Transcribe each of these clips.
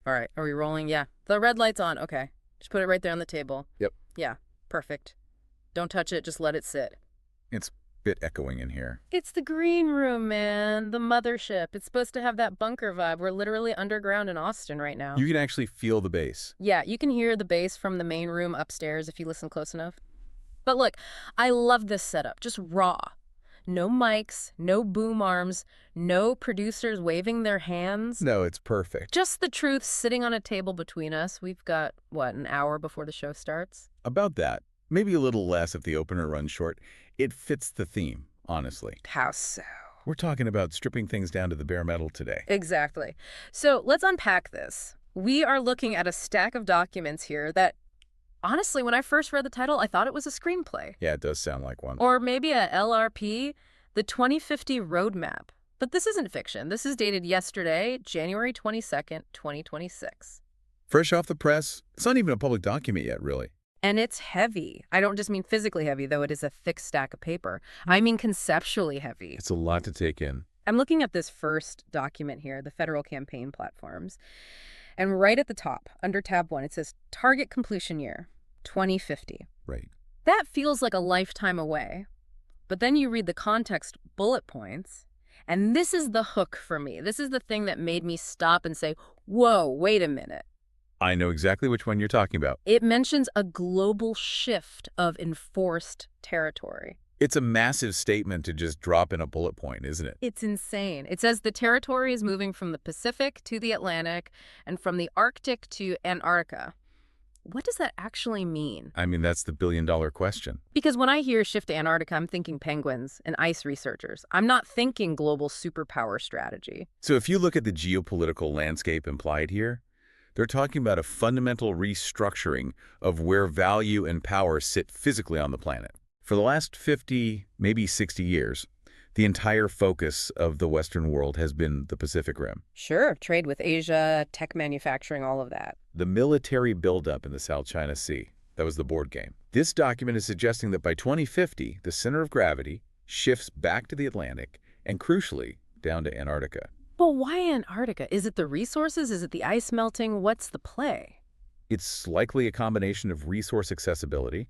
All right. Are we rolling? Yeah. The red light's on. Okay. Just put it right there on the table. Yep. Yeah. Perfect. Don't touch it. Just let it sit. It's a bit echoing in here. It's the green room, man. The mothership. It's supposed to have that bunker vibe. We're literally underground in Austin right now. You can actually feel the bass. Yeah, you can hear the bass from the main room upstairs if you listen close enough. But look, I love this setup. Just raw. No mics, no boom arms, no producers waving their hands. No, it's perfect. Just the truth sitting on a table between us. We've got, what, an hour before the show starts? About that. Maybe a little less if the opener runs short. It fits the theme, honestly. How so? We're talking about stripping things down to the bare metal today. Exactly. So let's unpack this. We are looking at a stack of documents here that, honestly, when I first read the title, I thought it was a screenplay. Yeah, it does sound like one. Or maybe a LRP, the 2050 Roadmap. But this isn't fiction. This is dated yesterday, January 22nd, 2026. Fresh off the press, it's not even a public document yet, really. And it's heavy. I don't just mean physically heavy, though it is a thick stack of paper. I mean conceptually heavy. It's a lot to take in. I'm looking at this first document here, the federal campaign platforms. And right at the top, under tab 1, it says target completion year, 2050. Right. That feels like a lifetime away. But then you read the context bullet points, and this is the hook for me. This is the thing that made me stop and say, whoa, wait a minute. I know exactly which one you're talking about. It mentions a global shift of enforced territory. It's a massive statement to just drop in a bullet point, isn't it? It's insane. It says the territory is moving from the Pacific to the Atlantic and from the Arctic to Antarctica. What does that actually mean? I mean, that's the billion-dollar question. Because when I hear shift to Antarctica, I'm thinking penguins and ice researchers. I'm not thinking global superpower strategy. So if you look at the geopolitical landscape implied here, they're talking about a fundamental restructuring of where value and power sit physically on the planet. For the last 50, maybe 60 years, the entire focus of the Western world has been the Pacific Rim. Sure, trade with Asia, tech manufacturing, all of that. The military buildup in the South China Sea, that was the board game. This document is suggesting that by 2050, the center of gravity shifts back to the Atlantic and, crucially, down to Antarctica. But why Antarctica? Is it the resources? Is it the ice melting? What's the play? It's likely a combination of resource accessibility,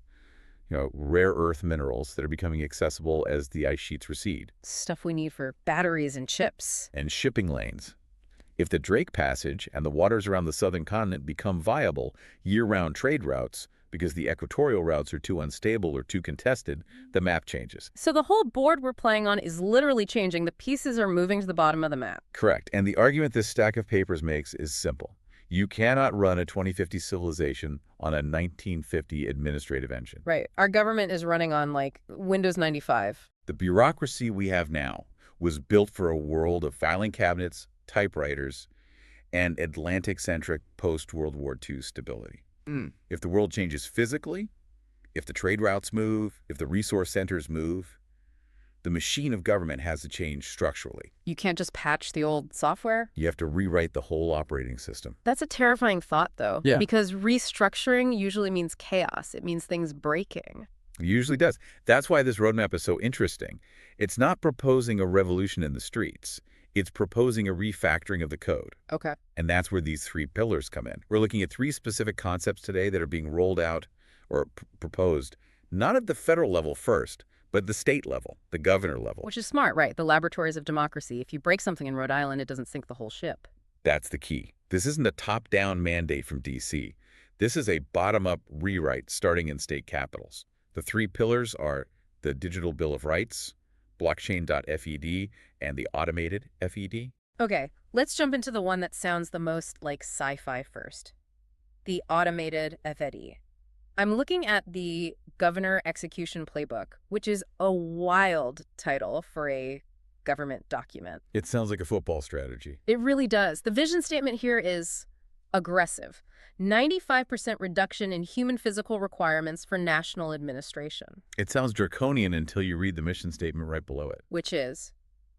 rare earth minerals that are becoming accessible as the ice sheets recede. Stuff we need for batteries and chips. And shipping lanes. If the Drake Passage and the waters around the southern continent become viable year-round trade routes because the equatorial routes are too unstable or too contested, the map changes. So the whole board we're playing on is literally changing. The pieces are moving to the bottom of the map. Correct. And the argument this stack of papers makes is simple. You cannot run a 2050 civilization on a 1950 administrative engine. Right. Our government is running on, like, Windows 95. The bureaucracy we have now was built for a world of filing cabinets, typewriters, and Atlantic-centric post-World War II stability. If the world changes physically, if the trade routes move, if the resource centers move, the machine of government has to change structurally. You can't just patch the old software? You have to rewrite the whole operating system. That's a terrifying thought, though. Yeah. Because restructuring usually means chaos. It means things breaking. It usually does. That's why this roadmap is so interesting. It's not proposing a revolution in the streets. It's proposing a refactoring of the code. Okay. And that's where these three pillars come in. We're looking at three specific concepts today that are being rolled out or proposed, not at the federal level first, but the state level, the governor level. Which is smart, right? The laboratories of democracy. If you break something in Rhode Island, it doesn't sink the whole ship. That's the key. This isn't a top-down mandate from D.C. This is a bottom-up rewrite starting in state capitals. The three pillars are the Digital Bill of Rights, Blockchain.FED, and the Automated FED. Okay, let's jump into the one that sounds the most like sci-fi first. The Automated FED. I'm looking at the Governor Execution Playbook, which is a wild title for a government document. It sounds like a football strategy. It really does. The vision statement here is aggressive. 95% reduction in human physical requirements for national administration. It sounds draconian until you read the mission statement right below it. Which is?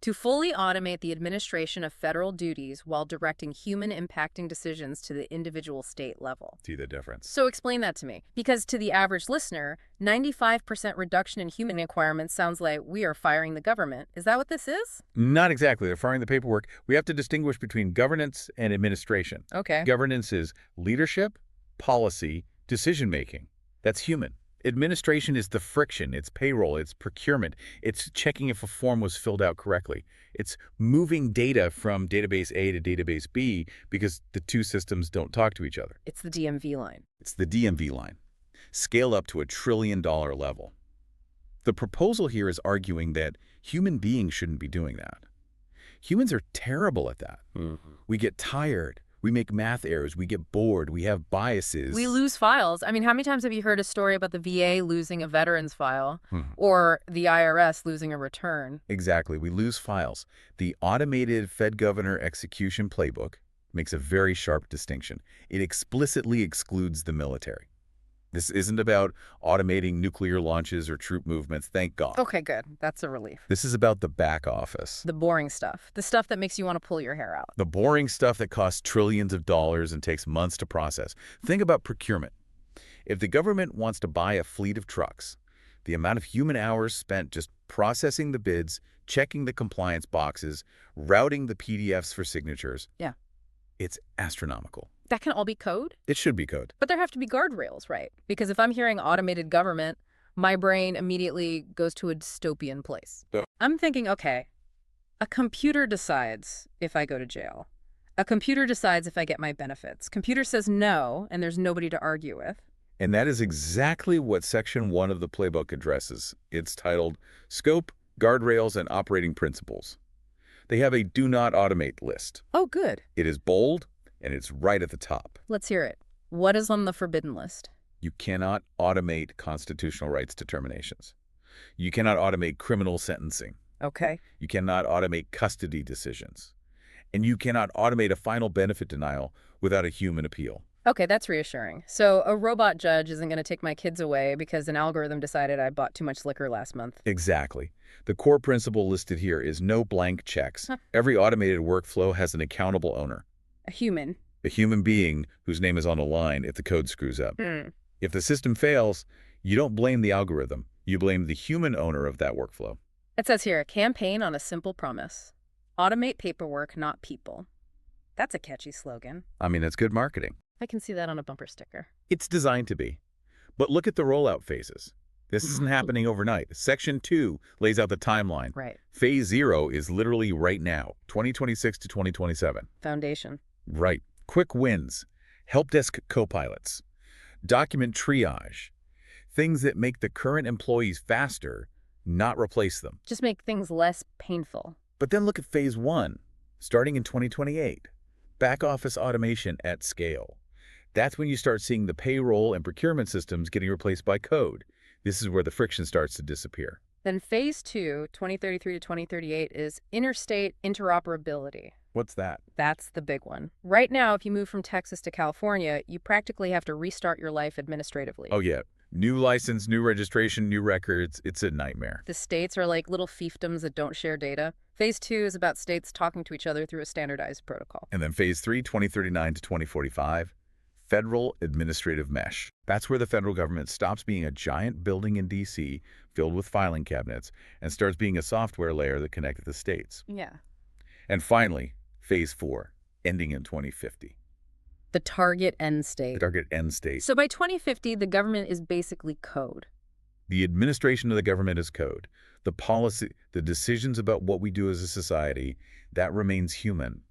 To fully automate the administration of federal duties while directing human-impacting decisions to the individual state level. See the difference? So explain that to me. Because to the average listener, 95% reduction in human requirements sounds like we are firing the government. Is that what this is? Not exactly. They're firing the paperwork. We have to distinguish between governance and administration. Okay. Governance is leadership, policy, decision-making. That's human. Administration is the friction. It's payroll. It's procurement. It's checking if a form was filled out correctly. It's moving data from database A to database B because the two systems don't talk to each other. It's the DMV line. It's the DMV line. Scale up to $1 trillion level. The proposal here is arguing that human beings shouldn't be doing that. Humans are terrible at that. We get tired. We make math errors. We get bored. We have biases. We lose files. I mean, how many times have you heard a story about the VA losing a veteran's file or the IRS losing a return? Exactly. We lose files. The automated Fed governor execution playbook makes a very sharp distinction. It explicitly excludes the military. This isn't about automating nuclear launches or troop movements, thank God. Okay, good. That's a relief. This is about the back office. The boring stuff. The stuff that makes you want to pull your hair out. The boring stuff that costs trillions of dollars and takes months to process. Think about procurement. If the government wants to buy a fleet of trucks, the amount of human hours spent just processing the bids, checking the compliance boxes, routing the PDFs for signatures, it's astronomical. That can all be code? It should be code. But there have to be guardrails, right? Because if I'm hearing automated government, my brain immediately goes to a dystopian place. Yeah. I'm thinking, okay, a computer decides if I go to jail. A computer decides if I get my benefits. Computer says no, and there's nobody to argue with. And that is exactly what Section 1 of the playbook addresses. It's titled Scope, Guardrails, and Operating Principles. They have a Do Not Automate list. Oh, good. It is bold, and it's right at the top. Let's hear it. What is on the forbidden list? You cannot automate constitutional rights determinations. You cannot automate criminal sentencing. Okay. You cannot automate custody decisions. And you cannot automate a final benefit denial without a human appeal. Okay, that's reassuring. So a robot judge isn't going to take my kids away because an algorithm decided I bought too much liquor last month. Exactly. The core principle listed here is no blank checks. Every automated workflow has an accountable owner. A human. A human being whose name is on the line if the code screws up. If the system fails, you don't blame the algorithm. You blame the human owner of that workflow. It says here, campaign on a simple promise. Automate paperwork, not people. That's a catchy slogan. I mean, that's good marketing. I can see that on a bumper sticker. It's designed to be. But look at the rollout phases. This isn't happening overnight. Section 2 lays out the timeline. Right. Phase 0 is literally right now, 2026 to 2027. Foundation. Right. Quick wins. Help desk co-pilots. Document triage. Things that make the current employees faster, not replace them. Just make things less painful. But then look at Phase 1, starting in 2028. Back office automation at scale. That's when you start seeing the payroll and procurement systems getting replaced by code. This is where the friction starts to disappear. Then Phase 2, 2033 to 2038, is interstate interoperability. What's that? That's the big one. Right now, if you move from Texas to California, you practically have to restart your life administratively. Oh, yeah. New license, new registration, new records. It's a nightmare. The states are like little fiefdoms that don't share data. Phase 2 is about states talking to each other through a standardized protocol. And then Phase 3, 2039 to 2045, federal administrative mesh. That's where the federal government stops being a giant building in D.C. filled with filing cabinets and starts being a software layer that connects the states. Yeah. And finally, Phase 4, ending in 2050. The target end state. The target end state. So by 2050, the government is basically code. The administration of the government is code. The policy, the decisions about what we do as a society, that remains human.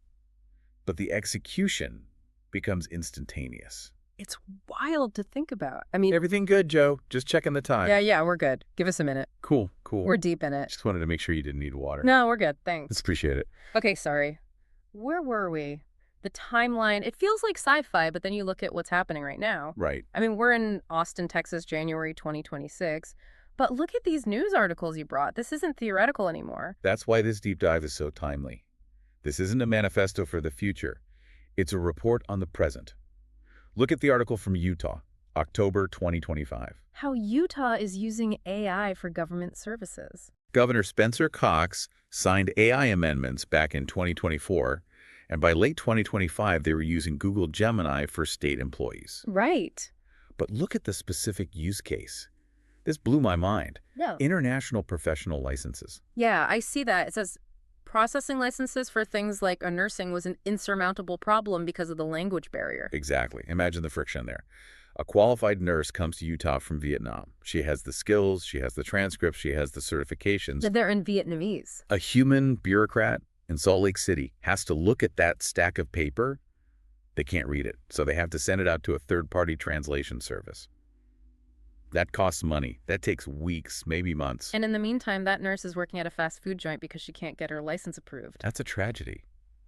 But the execution becomes instantaneous. It's wild to think about. I mean, Everything good, Joe? Just checking the time. yeah, we're good. Give us a minute. Cool. We're deep in it. Just wanted to make sure you didn't need water. No, we're good. Thanks. Let's appreciate it. Okay, sorry. Where were we? The timeline, it feels like sci-fi, but then you look at what's happening right now. Right. I mean, we're in Austin, Texas, January 2026. But look at these news articles you brought. This isn't theoretical anymore. That's why this deep dive is so timely. This isn't a manifesto for the future. It's a report on the present. Look at the article from Utah, October 2025. How Utah is using AI for government services. Governor Spencer Cox signed AI amendments back in 2024, and by late 2025, they were using Google Gemini for state employees. Right. But look at the specific use case. This blew my mind. No. International professional licenses. Yeah, I see that. It says processing licenses for things like nursing was an insurmountable problem because of the language barrier. Exactly. Imagine the friction there. A qualified nurse comes to Utah from Vietnam. She has the skills, she has the transcripts, she has the certifications. They're in Vietnamese. A human bureaucrat in Salt Lake City has to look at that stack of paper. They can't read it, so they have to send it out to a third-party translation service. That costs money. That takes weeks, maybe months. And in the meantime, that nurse is working at a fast food joint because she can't get her license approved. That's a tragedy.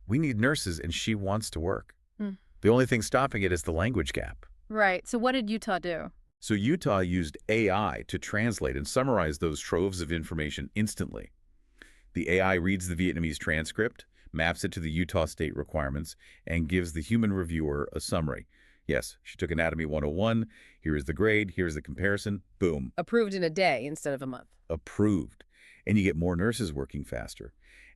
We need nurses, and she wants to work. Hmm. The only thing stopping it is the language gap. Right. So what did Utah do? So Utah used AI to translate and summarize those troves of information instantly. The AI reads the Vietnamese transcript, maps it to the Utah state requirements, and gives the human reviewer a summary. Yes, she took Anatomy 101. Here is the grade. Here's the comparison. Boom. Approved in a day instead of a month. Approved. And you get more nurses working faster.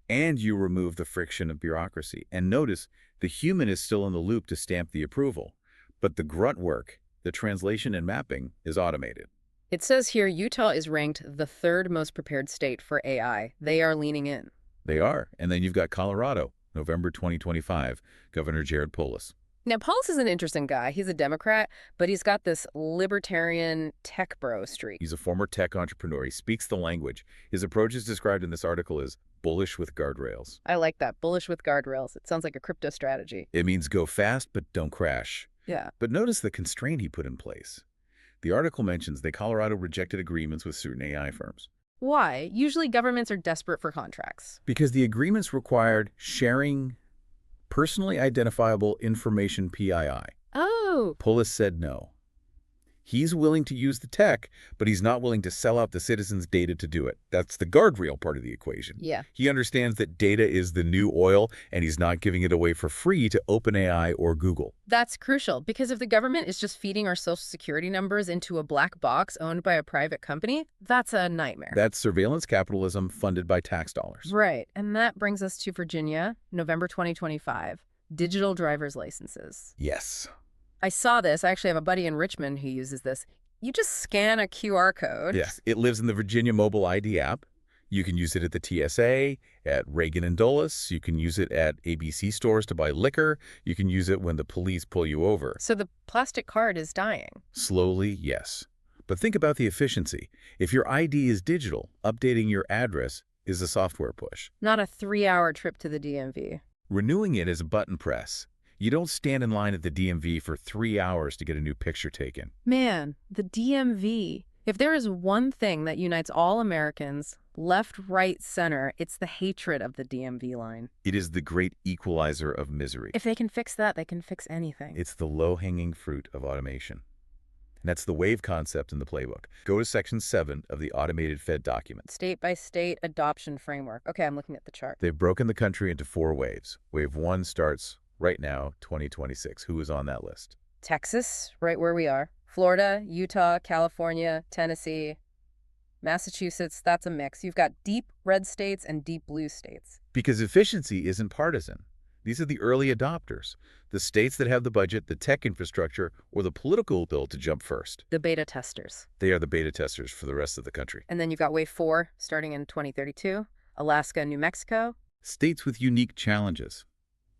And you remove the friction of bureaucracy. And notice, the human is still in the loop to stamp the approval. But the grunt work, the translation and mapping, is automated. It says here Utah is ranked the third most prepared state for AI. They are leaning in. They are. And then you've got Colorado, November 2025, Governor Jared Polis. Now, Paulus is an interesting guy. He's a Democrat, but he's got this libertarian tech bro streak. He's a former tech entrepreneur. He speaks the language. His approach is described in this article as bullish with guardrails. I like that. Bullish with guardrails. It sounds like a crypto strategy. It means go fast, but don't crash. Yeah. But notice the constraint he put in place. The article mentions that Colorado rejected agreements with certain AI firms. Why? Usually governments are desperate for contracts. Because the agreements required sharing personally identifiable information PII. Oh. Polis said no. He's willing to use the tech, but he's not willing to sell out the citizens' data to do it. That's the guardrail part of the equation. Yeah. He understands that data is the new oil, and he's not giving it away for free to OpenAI or Google. That's crucial, because if the government is just feeding our social security numbers into a black box owned by a private company, that's a nightmare. That's surveillance capitalism funded by tax dollars. Right. And that brings us to Virginia, November 2025. Digital driver's licenses. Yes. I saw this. I actually have a buddy in Richmond who uses this. You just scan a QR code. Yes. It lives in the Virginia Mobile ID app. You can use it at the TSA, at Reagan and Dulles. You can use it at ABC stores to buy liquor. You can use it when the police pull you over. So the plastic card is dying. Slowly, yes. But think about the efficiency. If your ID is digital, updating your address is a software push. Not a 3-hour trip to the DMV. Renewing it is a button press. You don't stand in line at the DMV for 3 hours to get a new picture taken. Man, the DMV. If there is one thing that unites all Americans, left, right, center, it's the hatred of the DMV line. It is the great equalizer of misery. If they can fix that, they can fix anything. It's the low-hanging fruit of automation. And that's the wave concept in the playbook. Go to Section 7 of the automated Fed document. State-by-state adoption framework. Okay, I'm looking at the chart. They've broken the country into 4 waves. Wave 1 starts right now, 2026. Who is on that list? Texas, right where we are. Florida, Utah, California, Tennessee, Massachusetts. That's a mix. You've got deep red states and deep blue states. Because efficiency isn't partisan. These are the early adopters, the states that have the budget, the tech infrastructure, or the political will to jump first. The beta testers. They are the beta testers for the rest of the country. And then you've got Wave 4 starting in 2032, Alaska and New Mexico. States with unique challenges.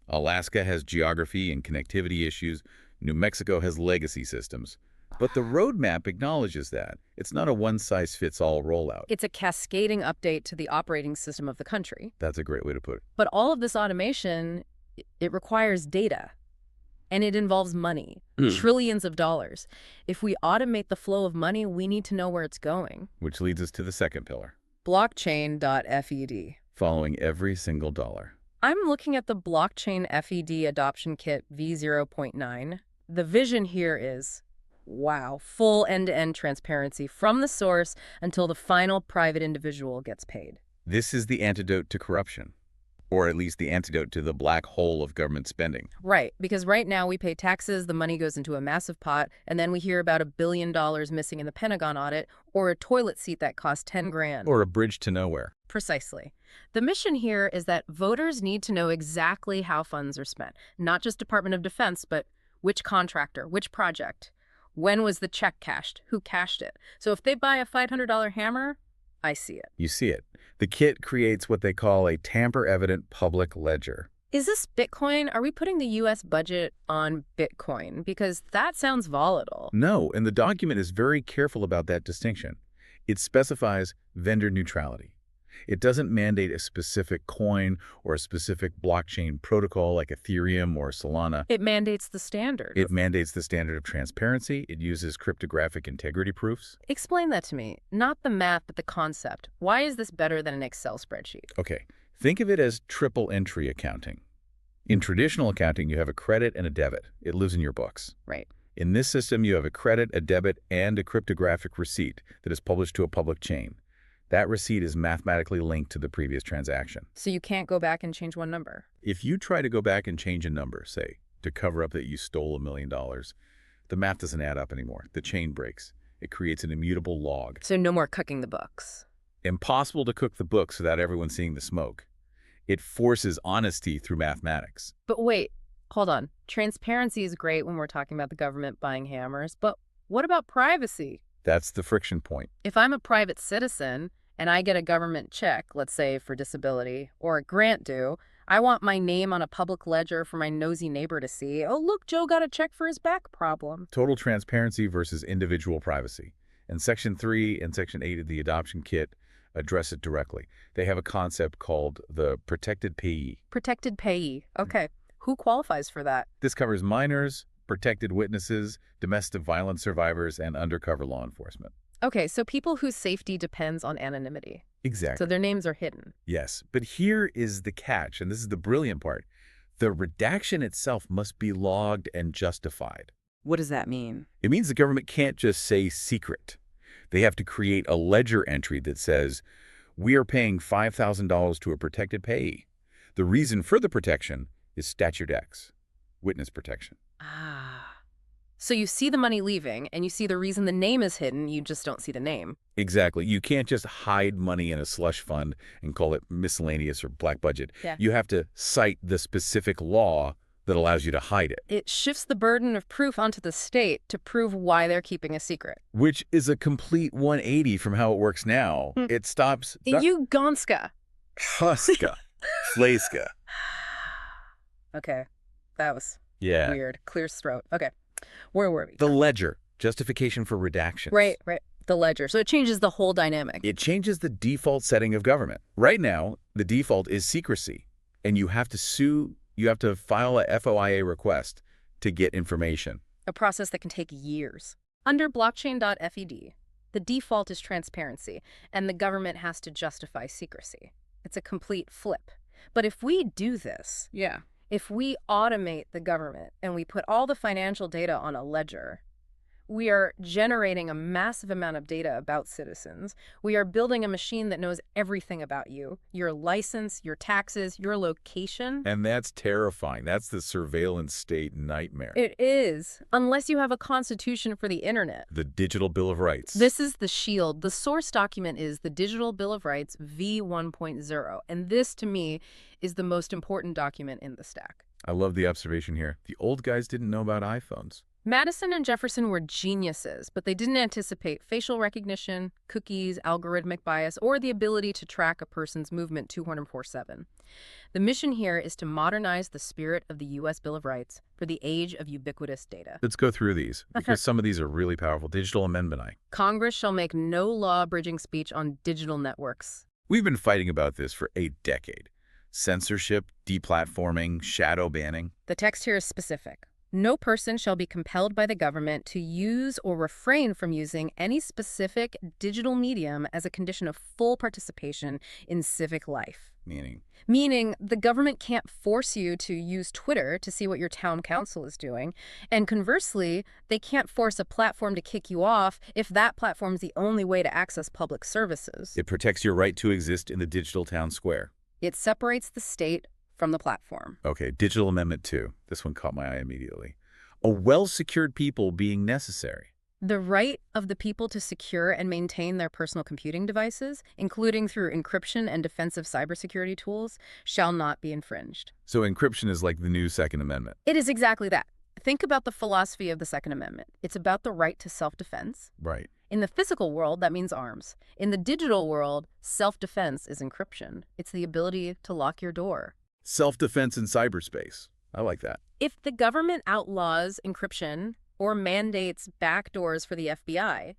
Alaska has geography and connectivity issues. New Mexico has legacy systems. But the roadmap acknowledges that. It's not a one-size-fits-all rollout. It's a cascading update to the operating system of the country. That's a great way to put it. But all of this automation, it requires data. And it involves money, trillions of dollars. If we automate the flow of money, we need to know where it's going. Which leads us to the second pillar. Blockchain.FED. Following every single dollar. I'm looking at the Blockchain.FED Adoption Kit V0.9. The vision here is, wow, full end-to-end transparency from the source until the final private individual gets paid. This is the antidote to corruption. Or at least the antidote to the black hole of government spending. Right, because right now we pay taxes, the money goes into a massive pot, and then we hear about $1 billion missing in the Pentagon audit, or a toilet seat that cost 10 grand. Or a bridge to nowhere. Precisely. The mission here is that voters need to know exactly how funds are spent. Not just Department of Defense, but which contractor, which project. When was the check cashed? Who cashed it? So if they buy a $500 hammer, I see it. You see it. The kit creates what they call a tamper-evident public ledger. Is this Bitcoin? Are we putting the U.S. budget on Bitcoin? Because that sounds volatile. No, and the document is very careful about that distinction. It specifies vendor neutrality. It doesn't mandate a specific coin or a specific blockchain protocol like Ethereum or Solana. It mandates the standard. It mandates the standard of transparency. It uses cryptographic integrity proofs. Explain that to me. Not the math, but the concept. Why is this better than an Excel spreadsheet? Okay, think of it as triple entry accounting. In traditional accounting, you have a credit and a debit. It lives in your books. Right. In this system, you have a credit, a debit, and a cryptographic receipt that is published to a public chain. That receipt is mathematically linked to the previous transaction. So you can't go back and change one number. If you try to go back and change a number, say, to cover up that you stole $1 million, the math doesn't add up anymore. The chain breaks. It creates an immutable log. So no more cooking the books. Impossible to cook the books without everyone seeing the smoke. It forces honesty through mathematics. But wait, hold on. Transparency is great when we're talking about the government buying hammers, but what about privacy? That's the friction point. If I'm a private citizen and I get a government check, let's say for disability, or a grant due, I want my name on a public ledger for my nosy neighbor to see. Oh, look, Joe got a check for his back problem. Total transparency versus individual privacy. And Section 3 and Section 8 of the Adoption Kit address it directly. They have a concept called the protected payee. Protected payee. Okay. Who qualifies for that? This covers minors, protected witnesses, domestic violence survivors, and undercover law enforcement. Okay, so people whose safety depends on anonymity. Exactly. So their names are hidden. Yes, but here is the catch, and this is the brilliant part. The redaction itself must be logged and justified. What does that mean? It means the government can't just say secret. They have to create a ledger entry that says, we are paying $5,000 to a protected payee. The reason for the protection is Statute X, witness protection. Ah. So you see the money leaving, and you see the reason the name is hidden, you just don't see the name. Exactly. You can't just hide money in a slush fund and call it miscellaneous or black budget. Yeah. You have to cite the specific law that allows you to hide it. It shifts the burden of proof onto the state to prove why they're keeping a secret. Which is a complete 180 from how it works now. It stops... Uganska. Huska. Flayska. Okay. That was Yeah. weird. Clear throat. Okay. Where were we? The ledger. Justification for redactions. Right. The ledger. So it changes the whole dynamic. It changes the default setting of government. Right now, the default is secrecy. And you have to sue... You have to file a FOIA request to get information. A process that can take years. Under Blockchan.FED, the default is transparency, and the government has to justify secrecy. It's a complete flip. But if we do this, Yeah. if we automate the government and we put all the financial data on a ledger, we are generating a massive amount of data about citizens. We are building a machine that knows everything about you, your license, your taxes, your location. And that's terrifying. That's the surveillance state nightmare. It is, unless you have a constitution for the internet. The Digital Bill of Rights. This is the shield. The source document is the Digital Bill of Rights v1.0. And this, to me, is the most important document in the stack. I love the observation here. The old guys didn't know about iPhones. Madison and Jefferson were geniuses, but they didn't anticipate facial recognition, cookies, algorithmic bias, or the ability to track a person's movement 24/7. The mission here is to modernize the spirit of the U.S. Bill of Rights for the age of ubiquitous data. Let's go through these, because some of these are really powerful. Digital Amendment Act. Congress shall make no law abridging speech on digital networks. We've been fighting about this for a decade. Censorship, deplatforming, shadow banning. The text here is specific. No person shall be compelled by the government to use or refrain from using any specific digital medium as a condition of full participation in civic life. Meaning the government can't force you to use Twitter to see what your town council is doing. And conversely, they can't force a platform to kick you off if that platform's the only way to access public services. It protects your right to exist in the digital town square. It separates the state from the platform. Okay, Digital Amendment 2. This one caught my eye immediately. A well-secured people being necessary. The right of the people to secure and maintain their personal computing devices, including through encryption and defensive cybersecurity tools, shall not be infringed. So encryption is like the new Second Amendment. It is exactly that. Think about the philosophy of the Second Amendment. It's about the right to self-defense. Right. In the physical world, that means arms. In the digital world, self-defense is encryption. It's the ability to lock your door. Self-defense in cyberspace. I like that. If the government outlaws encryption or mandates backdoors for the FBI,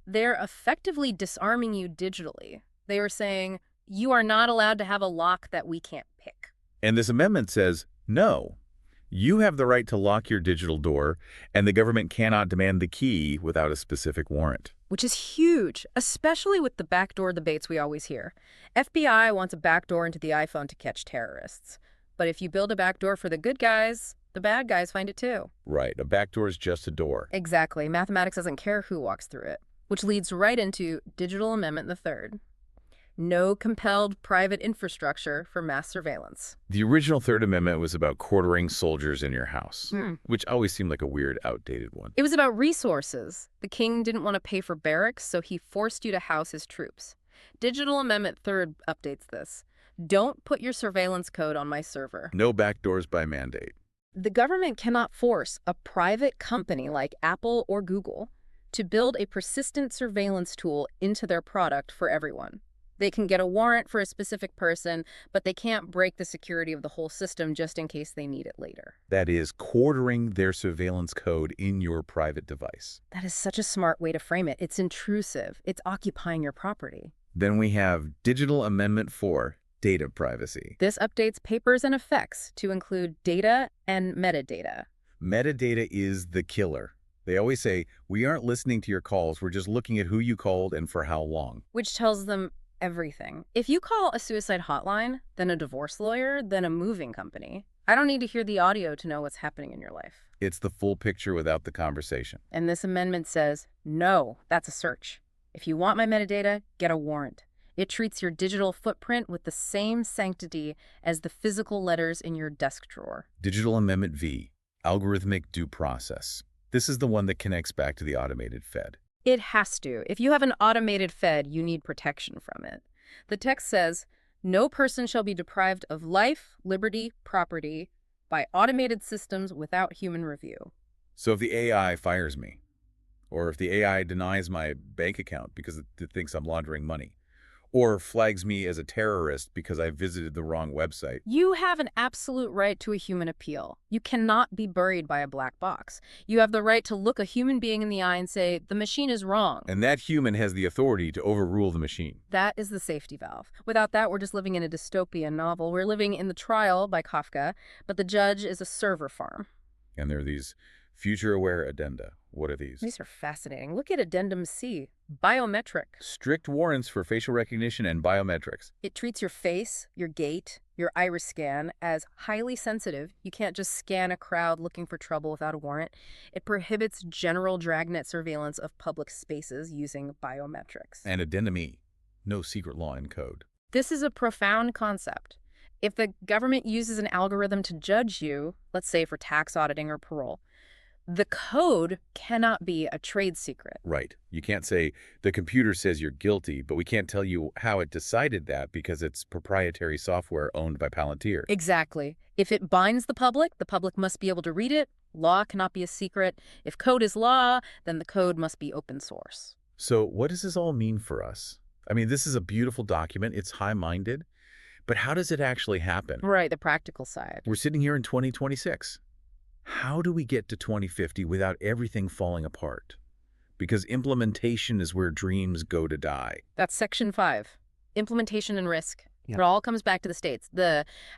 they're effectively disarming you digitally. They are saying, you are not allowed to have a lock that we can't pick. And this amendment says, no, you have the right to lock your digital door, and the government cannot demand the key without a specific warrant. Which is huge, especially with the backdoor debates we always hear. FBI wants a backdoor into the iPhone to catch terrorists. But if you build a backdoor for the good guys, the bad guys find it too. Right. A backdoor is just a door. Exactly. Mathematics doesn't care who walks through it. Which leads right into Digital Amendment the Third. No compelled private infrastructure for mass surveillance. The original Third Amendment was about quartering soldiers in your house, which always seemed like a weird, outdated one. It was about resources. The king didn't want to pay for barracks, so he forced you to house his troops. Digital Amendment Third updates this. Don't put your surveillance code on my server. No backdoors by mandate. The government cannot force a private company like Apple or Google to build a persistent surveillance tool into their product for everyone. They can get a warrant for a specific person, but they can't break the security of the whole system just in case they need it later. That is, quartering their surveillance code in your private device. That is such a smart way to frame it. It's intrusive. It's occupying your property. Then we have Digital Amendment 4, data privacy. This updates papers and effects to include data and metadata. Metadata is the killer. They always say, we aren't listening to your calls, we're just looking at who you called and for how long. Which tells them everything. If you call a suicide hotline, then a divorce lawyer, then a moving company, I don't need to hear the audio to know what's happening in your life. It's the full picture without the conversation. And this amendment says, no, that's a search. If you want my metadata, get a warrant. It treats your digital footprint with the same sanctity as the physical letters in your desk drawer. Digital Amendment V, algorithmic due process. This is the one that connects back to the automated Fed. It has to. If you have an automated Fed, you need protection from it. The text says, no person shall be deprived of life, liberty, property by automated systems without human review. So if the AI fires me, or if the AI denies my bank account because it thinks I'm laundering money, or flags me as a terrorist because I visited the wrong website. You have an absolute right to a human appeal. You cannot be buried by a black box. You have the right to look a human being in the eye and say, the machine is wrong. And that human has the authority to overrule the machine. That is the safety valve. Without that, we're just living in a dystopian novel. We're living in The Trial by Kafka, but the judge is a server farm. And there are these future-aware addenda. What are these? These are fascinating. Look at Addendum C, biometric. Strict warrants for facial recognition and biometrics. It treats your face, your gait, your iris scan as highly sensitive. You can't just scan a crowd looking for trouble without a warrant. It prohibits general dragnet surveillance of public spaces using biometrics. And Addendum E, no secret law in code. This is a profound concept. If the government uses an algorithm to judge you, let's say for tax auditing or parole, the code cannot be a trade secret. Right. You can't say, the computer says you're guilty, but we can't tell you how it decided that because it's proprietary software owned by Palantir. Exactly. If it binds the public must be able to read it. Law cannot be a secret. If code is law, then the code must be open source. So what does this all mean for us? I mean, this is a beautiful document. It's high-minded. But how does it actually happen? Right, the practical side. We're sitting here in 2026. How do we get to 2050 without everything falling apart? Because implementation is where dreams go to die. That's Section 5, implementation and risk. Yep. It all comes back to the states.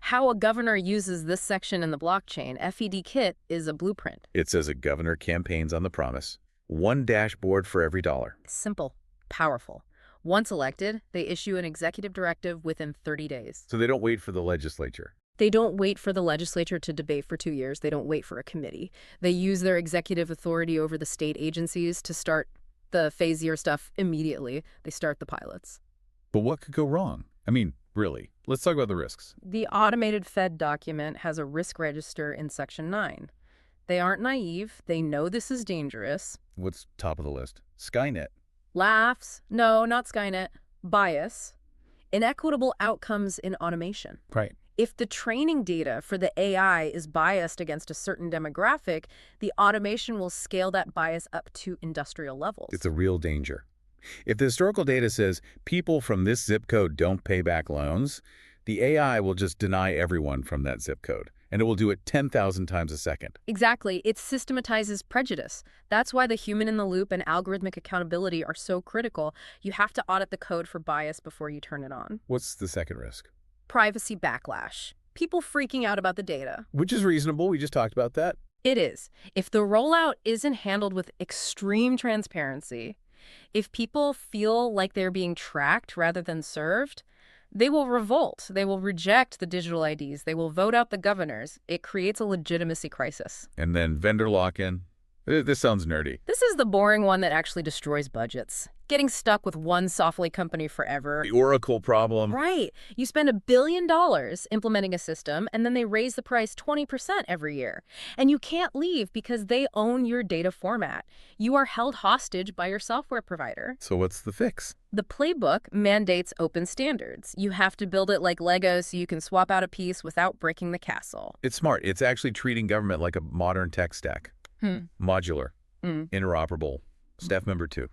How a governor uses this section in the Blockchain.FED kit is a blueprint. It says a governor campaigns on the promise. One dashboard for every dollar. Simple, powerful. Once elected, they issue an executive directive within 30 days. So they don't wait for the legislature. They don't wait for the legislature to debate for 2 years. They don't wait for a committee. They use their executive authority over the state agencies to start the phase-year stuff immediately. They start the pilots. But what could go wrong? I mean, really. Let's talk about the risks. The automated Fed document has a risk register in Section 9. They aren't naive. They know this is dangerous. What's top of the list? Skynet. Laughs. No, not Skynet. Bias. Inequitable outcomes in automation. Right. If the training data for the AI is biased against a certain demographic, the automation will scale that bias up to industrial levels. It's a real danger. If the historical data says people from this zip code don't pay back loans, the AI will just deny everyone from that zip code, and it will do it 10,000 times a second. Exactly. It systematizes prejudice. That's why the human-in-the-loop and algorithmic accountability are so critical. You have to audit the code for bias before you turn it on. What's the second risk? Privacy backlash. People freaking out about the data. Which is reasonable. We just talked about that. It is. If the rollout isn't handled with extreme transparency, if people feel like they're being tracked rather than served, they will revolt. They will reject the digital IDs. They will vote out the governors. It creates a legitimacy crisis. And then vendor lock-in. This sounds nerdy. This is the boring one that actually destroys budgets. Getting stuck with one software company forever. The Oracle problem. Right. You spend $1 billion implementing a system, and then they raise the price 20% every year. And you can't leave because they own your data format. You are held hostage by your software provider. So what's the fix? The playbook mandates open standards. You have to build it like Lego so you can swap out a piece without breaking the castle. It's smart. It's actually treating government like a modern tech stack. Modular, interoperable, staff member 2.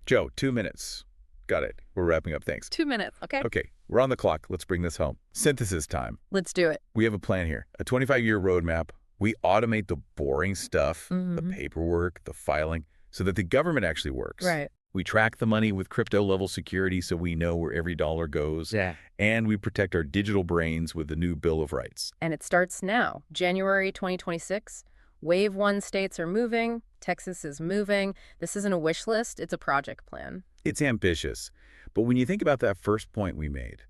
Joe, 2 minutes. Got it. We're wrapping up. Thanks. 2 minutes, okay? Okay, we're on the clock. Let's bring this home. Synthesis time. Let's do it. We have a plan here, a 25-year roadmap. We automate the boring stuff, the paperwork, the filing, so that the government actually works. Right. We track the money with crypto-level security so we know where every dollar goes. Yeah. And we protect our digital brains with the new Bill of Rights. And it starts now, January 2026. Wave 1 states are moving. Texas is moving. This isn't a wish list. It's a project plan. It's ambitious. But when you think about that first point we made,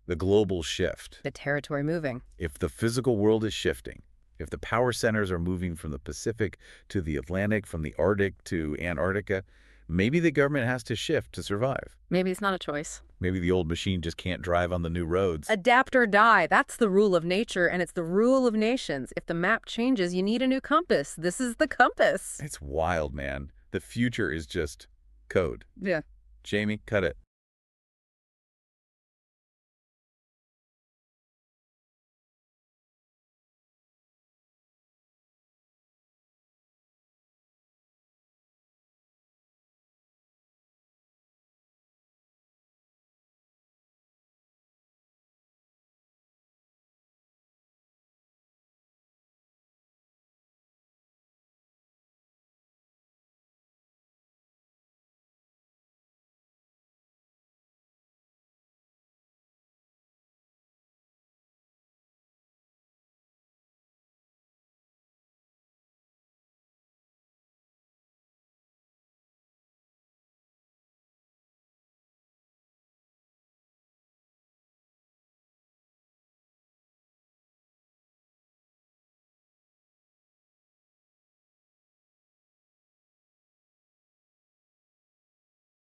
the global shift. The territory moving. If the physical world is shifting, if the power centers are moving from the Pacific to the Atlantic, from the Arctic to Antarctica, maybe the government has to shift to survive. Maybe it's not a choice. Maybe the old machine just can't drive on the new roads. Adapt or die. That's the rule of nature, and it's the rule of nations. If the map changes, you need a new compass. This is the compass. It's wild, man. The future is just code. Yeah. Jamie, cut it.